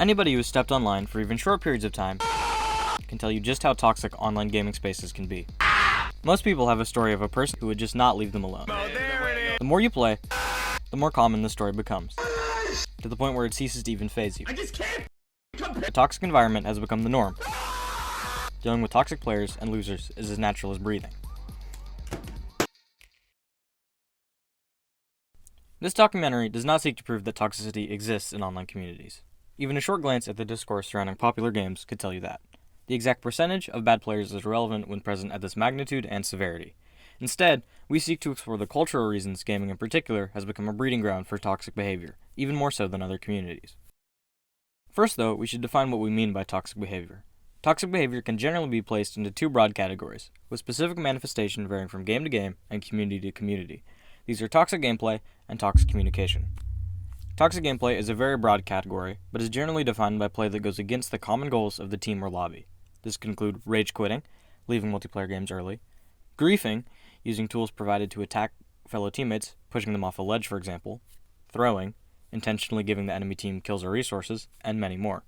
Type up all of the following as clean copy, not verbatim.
Anybody who has stepped online for even short periods of time can tell you just how toxic online gaming spaces can be. Most people have a story of a person who would just not leave them alone. The more you play, the more common the story becomes, to the point where it ceases to even faze you. A toxic environment has become the norm. Dealing with toxic players and losers is as natural as breathing. This documentary does not seek to prove that toxicity exists in online communities. Even a short glance at the discourse surrounding popular games could tell you that. The exact percentage of bad players is irrelevant when present at this magnitude and severity. Instead, we seek to explore the cultural reasons gaming in particular has become a breeding ground for toxic behavior, even more so than other communities. First, though, we should define what we mean by toxic behavior. Toxic behavior can generally be placed into two broad categories, with specific manifestation varying from game to game and community to community. These are toxic gameplay and toxic communication. Toxic gameplay is a very broad category, but is generally defined by play that goes against the common goals of the team or lobby. This could include rage quitting, leaving multiplayer games early, griefing, using tools provided to attack fellow teammates, pushing them off a ledge for example, throwing, intentionally giving the enemy team kills or resources, and many more.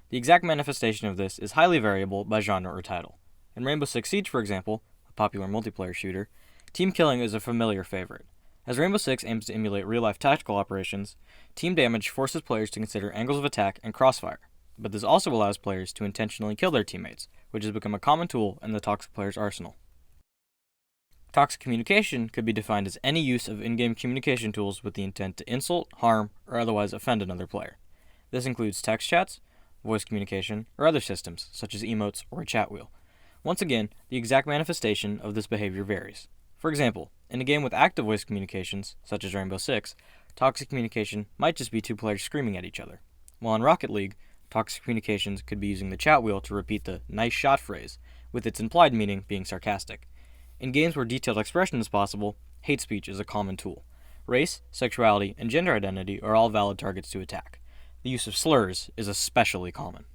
The exact manifestation of this is highly variable by genre or title. In Rainbow Six Siege, for example, a popular multiplayer shooter, team killing is a familiar favorite. As Rainbow Six aims to emulate real-life tactical operations, team damage forces players to consider angles of attack and crossfire, but this also allows players to intentionally kill their teammates, which has become a common tool in the toxic player's arsenal. Toxic communication could be defined as any use of in-game communication tools with the intent to insult, harm, or otherwise offend another player. This includes text chats, voice communication, or other systems, such as emotes or a chat wheel. Once again, the exact manifestation of this behavior varies. For example, in a game with active voice communications, such as Rainbow Six, toxic communication might just be two players screaming at each other. While in Rocket League, toxic communications could be using the chat wheel to repeat the "nice shot" phrase, with its implied meaning being sarcastic. In games where detailed expression is possible, hate speech is a common tool. Race, sexuality, and gender identity are all valid targets to attack. The use of slurs is especially common.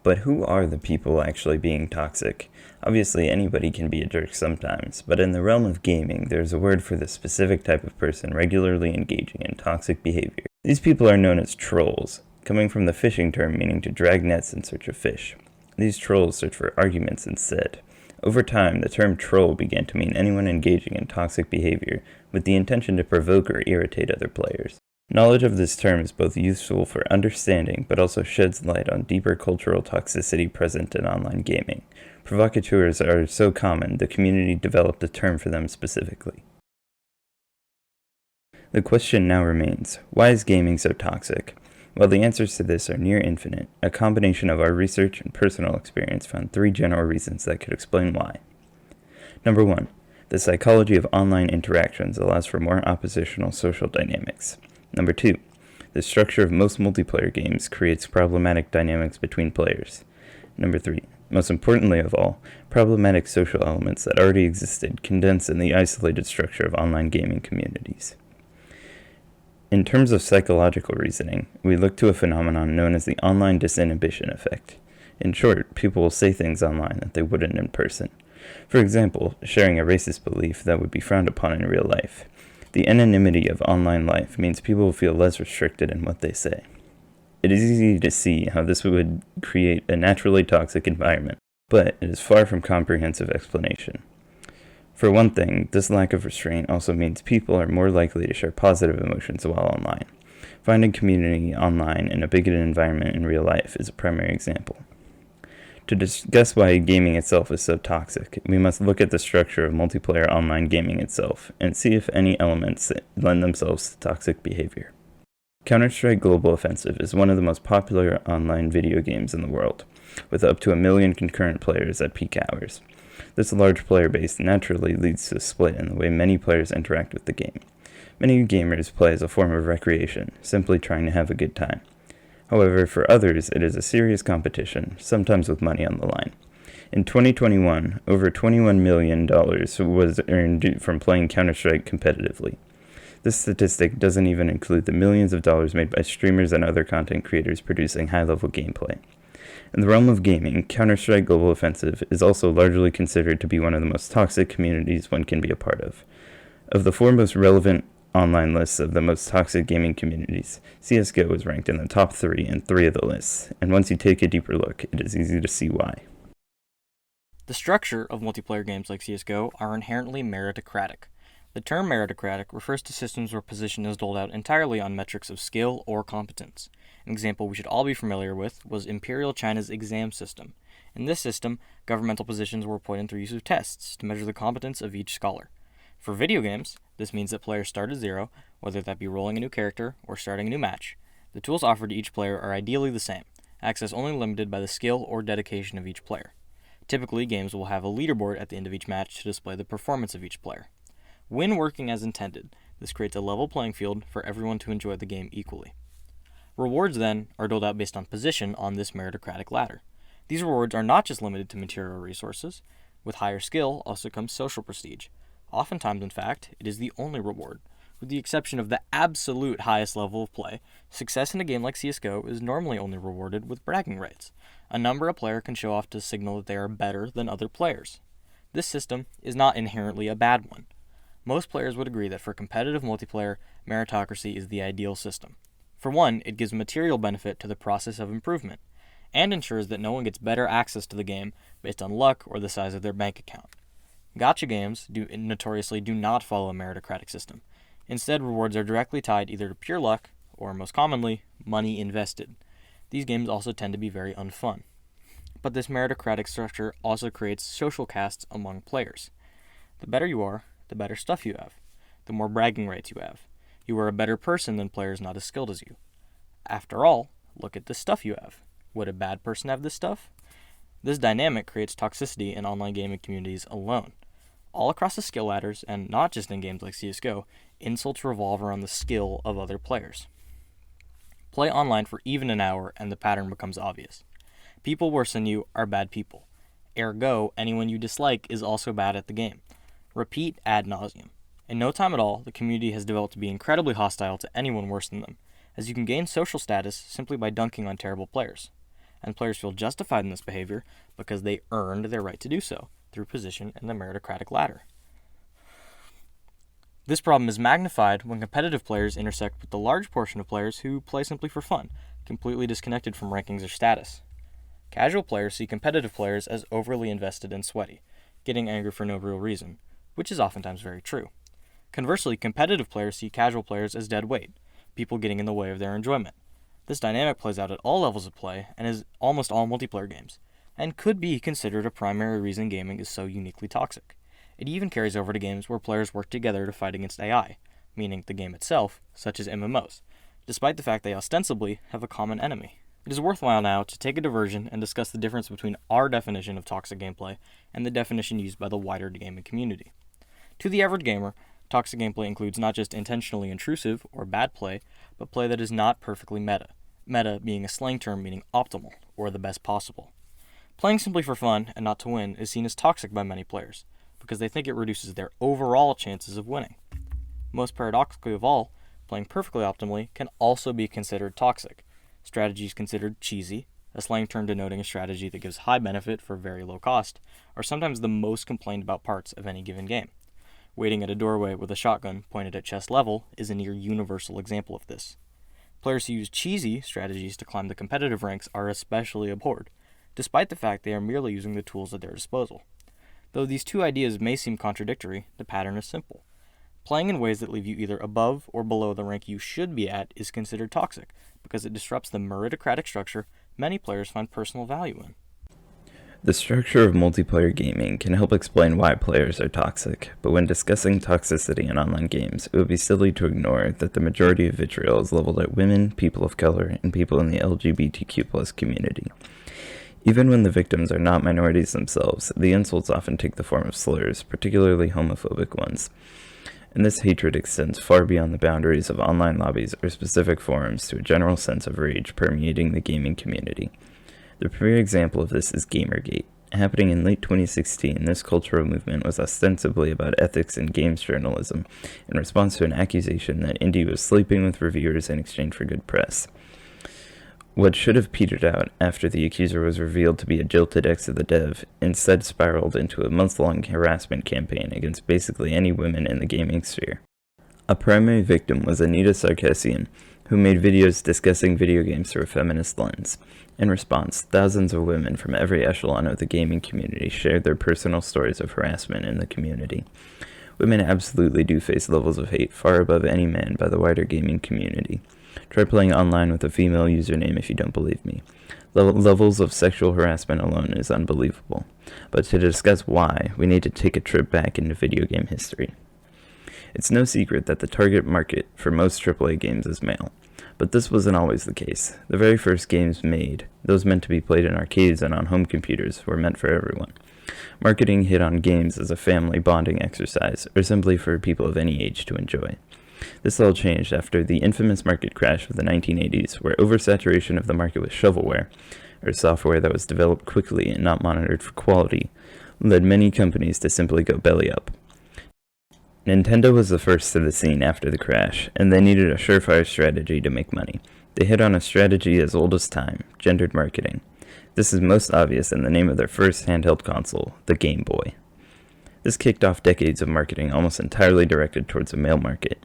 But who are the people actually being toxic? Obviously, anybody can be a jerk sometimes, but in the realm of gaming, there's a word for the specific type of person regularly engaging in toxic behavior. These people are known as trolls, coming from the fishing term meaning to drag nets in search of fish. These trolls search for arguments instead. Over time, the term troll began to mean anyone engaging in toxic behavior with the intention to provoke or irritate other players. Knowledge of this term is both useful for understanding, but also sheds light on deeper cultural toxicity present in online gaming. Provocateurs are so common, the community developed a term for them specifically. The question now remains, why is gaming so toxic? Well, the answers to this are near infinite. A combination of our research and personal experience found three general reasons that could explain why. Number 1. The psychology of online interactions allows for more oppositional social dynamics. Number 2. The structure of most multiplayer games creates problematic dynamics between players. Number 3. Most importantly of all, problematic social elements that already existed condense in the isolated structure of online gaming communities. In terms of psychological reasoning, we look to a phenomenon known as the online disinhibition effect. In short, people will say things online that they wouldn't in person. For example, sharing a racist belief that would be frowned upon in real life. The anonymity of online life means people will feel less restricted in what they say. It is easy to see how this would create a naturally toxic environment, but it is far from comprehensive explanation. For one thing, this lack of restraint also means people are more likely to share positive emotions while online. Finding community online in a bigoted environment in real life is a primary example. To discuss why gaming itself is so toxic, we must look at the structure of multiplayer online gaming itself and see if any elements lend themselves to toxic behavior. Counter-Strike Global Offensive is one of the most popular online video games in the world, with up to 1 million concurrent players at peak hours. This large player base naturally leads to a split in the way many players interact with the game. Many gamers play as a form of recreation, simply trying to have a good time. However, for others, it is a serious competition, sometimes with money on the line. In 2021, over $21 million was earned from playing Counter-Strike competitively. This statistic doesn't even include the millions of dollars made by streamers and other content creators producing high-level gameplay. In the realm of gaming, Counter-Strike Global Offensive is also largely considered to be one of the most toxic communities one can be a part of. Of the four most relevant online lists of the most toxic gaming communities, CSGO is ranked in the top 3 in 3 of the lists, and once you take a deeper look, it is easy to see why. The structure of multiplayer games like CSGO are inherently meritocratic. The term meritocratic refers to systems where position is doled out entirely on metrics of skill or competence. An example we should all be familiar with was Imperial China's exam system. In this system, governmental positions were appointed through use of tests to measure the competence of each scholar. For video games, this means that players start at 0, whether that be rolling a new character or starting a new match. The tools offered to each player are ideally the same, access only limited by the skill or dedication of each player. Typically, games will have a leaderboard at the end of each match to display the performance of each player. When working as intended, this creates a level playing field for everyone to enjoy the game equally. Rewards, then, are doled out based on position on this meritocratic ladder. These rewards are not just limited to material resources. With higher skill also comes social prestige. Oftentimes, in fact, it is the only reward. With the exception of the absolute highest level of play, success in a game like CSGO is normally only rewarded with bragging rights, a number a player can show off to signal that they are better than other players. This system is not inherently a bad one. Most players would agree that for competitive multiplayer, meritocracy is the ideal system. For one, it gives material benefit to the process of improvement, and ensures that no one gets better access to the game based on luck or the size of their bank account. Gacha games notoriously do not follow a meritocratic system. Instead, rewards are directly tied either to pure luck or, most commonly, money invested. These games also tend to be very unfun. But this meritocratic structure also creates social castes among players. The better you are, the better stuff you have. The more bragging rights you have. You are a better person than players not as skilled as you. After all, look at the stuff you have. Would a bad person have this stuff? This dynamic creates toxicity in online gaming communities alone. All across the skill ladders, and not just in games like CSGO, insults revolve around the skill of other players. Play online for even an hour and the pattern becomes obvious. People worse than you are bad people. Ergo, anyone you dislike is also bad at the game. Repeat ad nauseum. In no time at all, the community has developed to be incredibly hostile to anyone worse than them, as you can gain social status simply by dunking on terrible players. And players feel justified in this behavior because they earned their right to do so through position in the meritocratic ladder. This problem is magnified when competitive players intersect with the large portion of players who play simply for fun, completely disconnected from rankings or status. Casual players see competitive players as overly invested and sweaty, getting angry for no real reason, which is oftentimes very true. Conversely, competitive players see casual players as dead weight, people getting in the way of their enjoyment. This dynamic plays out at all levels of play and is almost all multiplayer games, and could be considered a primary reason gaming is so uniquely toxic. It even carries over to games where players work together to fight against AI, meaning the game itself, such as MMOs, despite the fact they ostensibly have a common enemy. It is worthwhile now to take a diversion and discuss the difference between our definition of toxic gameplay and the definition used by the wider gaming community. To the average gamer, toxic gameplay includes not just intentionally intrusive or bad play, but play that is not perfectly meta. Meta being a slang term meaning optimal, or the best possible. Playing simply for fun and not to win is seen as toxic by many players, because they think it reduces their overall chances of winning. Most paradoxically of all, playing perfectly optimally can also be considered toxic. Strategies considered cheesy, a slang term denoting a strategy that gives high benefit for very low cost, are sometimes the most complained about parts of any given game. Waiting at a doorway with a shotgun pointed at chest level is a near universal example of this. Players who use cheesy strategies to climb the competitive ranks are especially abhorred, despite the fact they are merely using the tools at their disposal. Though these two ideas may seem contradictory, the pattern is simple. Playing in ways that leave you either above or below the rank you should be at is considered toxic, because it disrupts the meritocratic structure many players find personal value in. The structure of multiplayer gaming can help explain why players are toxic, but when discussing toxicity in online games, it would be silly to ignore that the majority of vitriol is leveled at women, people of color, and people in the LGBTQ+ community. Even when the victims are not minorities themselves, the insults often take the form of slurs, particularly homophobic ones. And this hatred extends far beyond the boundaries of online lobbies or specific forums to a general sense of rage permeating the gaming community. The premier example of this is Gamergate. Happening in late 2016, this cultural movement was ostensibly about ethics in games journalism, in response to an accusation that indie was sleeping with reviewers in exchange for good press. What should have petered out after the accuser was revealed to be a jilted ex of the dev instead spiraled into a month-long harassment campaign against basically any women in the gaming sphere. A primary victim was Anita Sarkeesian, who made videos discussing video games through a feminist lens. In response, thousands of women from every echelon of the gaming community shared their personal stories of harassment in the community. Women absolutely do face levels of hate far above any man by the wider gaming community. Try playing online with a female username if you don't believe me. Levels of sexual harassment alone is unbelievable. But to discuss why, we need to take a trip back into video game history. It's no secret that the target market for most AAA games is male. But this wasn't always the case. The very first games made, those meant to be played in arcades and on home computers, were meant for everyone. Marketing hit on games as a family bonding exercise, or simply for people of any age to enjoy. This all changed after the infamous market crash of the 1980s, where oversaturation of the market with shovelware, or software that was developed quickly and not monitored for quality, led many companies to simply go belly up. Nintendo was the first to the scene after the crash, and they needed a surefire strategy to make money. They hit on a strategy as old as time, gendered marketing. This is most obvious in the name of their first handheld console, the Game Boy. This kicked off decades of marketing almost entirely directed towards a male market.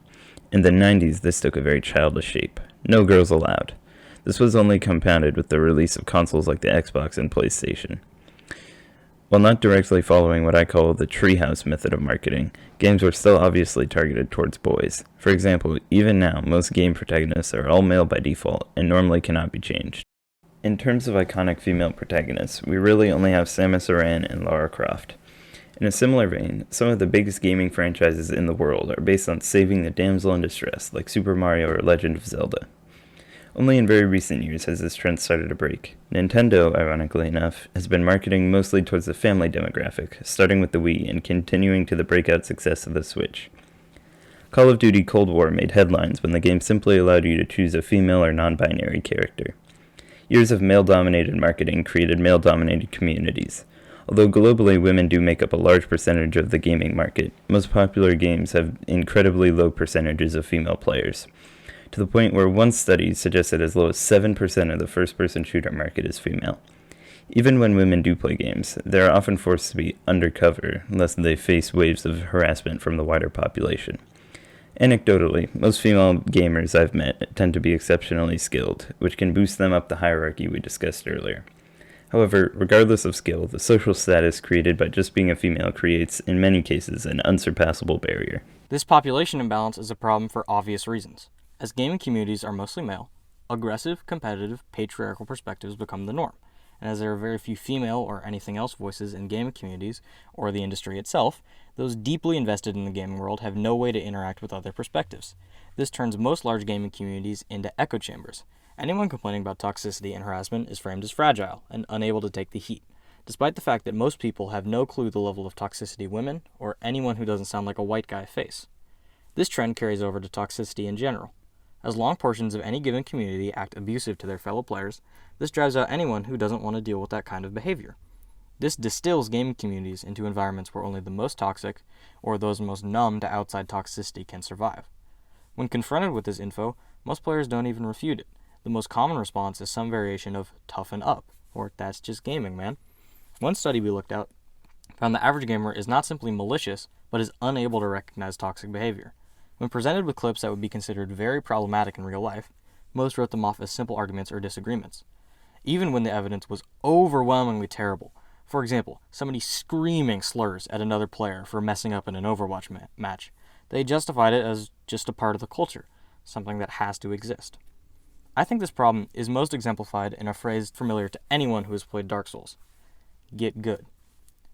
In the 90s, this took a very childish shape. No girls allowed. This was only compounded with the release of consoles like the Xbox and PlayStation. While not directly following what I call the treehouse method of marketing, games were still obviously targeted towards boys. For example, even now, most game protagonists are all male by default and normally cannot be changed. In terms of iconic female protagonists, we really only have Samus Aran and Lara Croft. In a similar vein, some of the biggest gaming franchises in the world are based on saving the damsel in distress, like Super Mario or Legend of Zelda. Only in very recent years has this trend started to break. Nintendo, ironically enough, has been marketing mostly towards the family demographic, starting with the Wii and continuing to the breakout success of the Switch. Call of Duty Cold War made headlines when the game simply allowed you to choose a female or non-binary character. Years of male-dominated marketing created male-dominated communities. Although globally women do make up a large percentage of the gaming market, most popular games have incredibly low percentages of female players, to the point where one study suggested as low as 7% of the first-person shooter market is female. Even when women do play games, they are often forced to be undercover, lest they face waves of harassment from the wider population. Anecdotally, most female gamers I've met tend to be exceptionally skilled, which can boost them up the hierarchy we discussed earlier. However, regardless of skill, the social status created by just being a female creates, in many cases, an unsurpassable barrier. This population imbalance is a problem for obvious reasons. As gaming communities are mostly male, aggressive, competitive, patriarchal perspectives become the norm, and as there are very few female or anything else voices in gaming communities, or the industry itself, those deeply invested in the gaming world have no way to interact with other perspectives. This turns most large gaming communities into echo chambers. Anyone complaining about toxicity and harassment is framed as fragile and unable to take the heat, despite the fact that most people have no clue the level of toxicity women, or anyone who doesn't sound like a white guy, face. This trend carries over to toxicity in general. As long portions of any given community act abusive to their fellow players, this drives out anyone who doesn't want to deal with that kind of behavior. This distills gaming communities into environments where only the most toxic, or those most numb to outside toxicity, can survive. When confronted with this info, most players don't even refute it. The most common response is some variation of toughen up, or that's just gaming, man. One study we looked at found the average gamer is not simply malicious, but is unable to recognize toxic behavior. When presented with clips that would be considered very problematic in real life, most wrote them off as simple arguments or disagreements, even when the evidence was overwhelmingly terrible. For example, somebody screaming slurs at another player for messing up in an Overwatch match. They justified it as just a part of the culture, something that has to exist. I think this problem is most exemplified in a phrase familiar to anyone who has played Dark Souls: get good.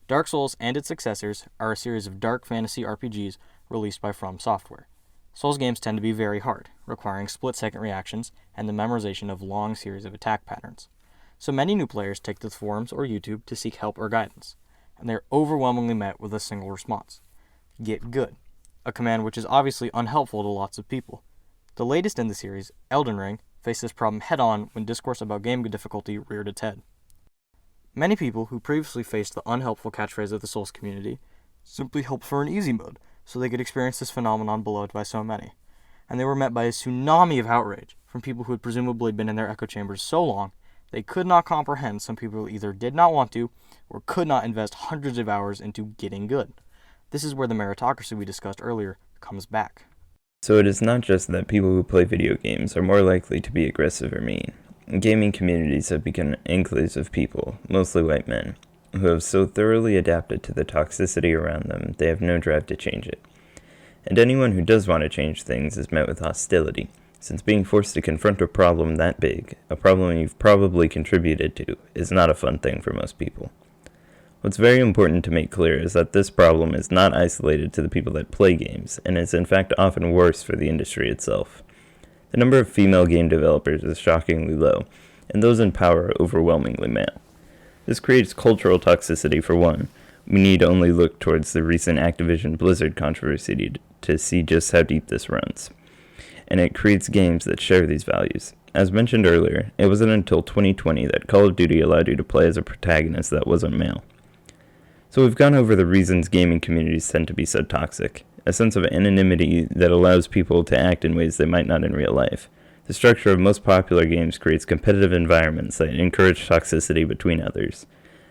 Dark Souls and its successors are a series of dark fantasy RPGs released by From Software. Souls games tend to be very hard, requiring split-second reactions and the memorization of long series of attack patterns. So many new players take to the forums or YouTube to seek help or guidance, and they are overwhelmingly met with a single response: get good, a command which is obviously unhelpful to lots of people. The latest in the series, Elden Ring, faced this problem head-on when discourse about game difficulty reared its head. Many people who previously faced the unhelpful catchphrase of the Souls community simply hoped for an easy mode so they could experience this phenomenon beloved by so many, and they were met by a tsunami of outrage from people who had presumably been in their echo chambers so long they could not comprehend some people either did not want to or could not invest hundreds of hours into getting good. This is where the meritocracy we discussed earlier comes back. So it is not just that people who play video games are more likely to be aggressive or mean. Gaming communities have become enclaves of people, mostly white men, who have so thoroughly adapted to the toxicity around them they have no drive to change it. And anyone who does want to change things is met with hostility, since being forced to confront a problem that big, a problem you've probably contributed to, is not a fun thing for most people. What's very important to make clear is that this problem is not isolated to the people that play games, and is in fact often worse for the industry itself. The number of female game developers is shockingly low, and those in power are overwhelmingly male. This creates cultural toxicity for one. We need only look towards the recent Activision Blizzard controversy to see just how deep this runs. And it creates games that share these values. As mentioned earlier, it wasn't until 2020 that Call of Duty allowed you to play as a protagonist that wasn't male. So we've gone over the reasons gaming communities tend to be so toxic. A sense of anonymity that allows people to act in ways they might not in real life. The structure of most popular games creates competitive environments that encourage toxicity between others.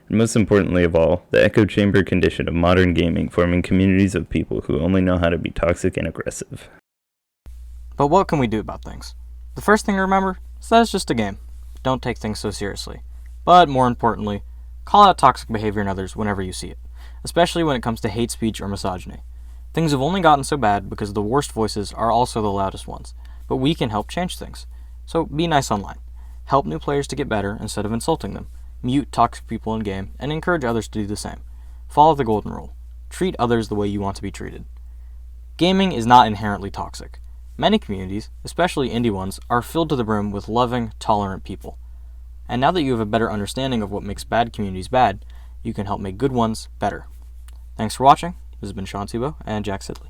And most importantly of all, the echo chamber condition of modern gaming forming communities of people who only know how to be toxic and aggressive. But what can we do about things? The first thing to remember is that it's just a game. Don't take things so seriously. But more importantly, call out toxic behavior in others whenever you see it, especially when it comes to hate speech or misogyny. Things have only gotten so bad because the worst voices are also the loudest ones, but we can help change things. So be nice online. Help new players to get better instead of insulting them. Mute toxic people in-game and encourage others to do the same. Follow the golden rule. Treat others the way you want to be treated. Gaming is not inherently toxic. Many communities, especially indie ones, are filled to the brim with loving, tolerant people. And now that you have a better understanding of what makes bad communities bad, you can help make good ones better. Thanks for watching. This has been Sean Tebow and Jack Sidley.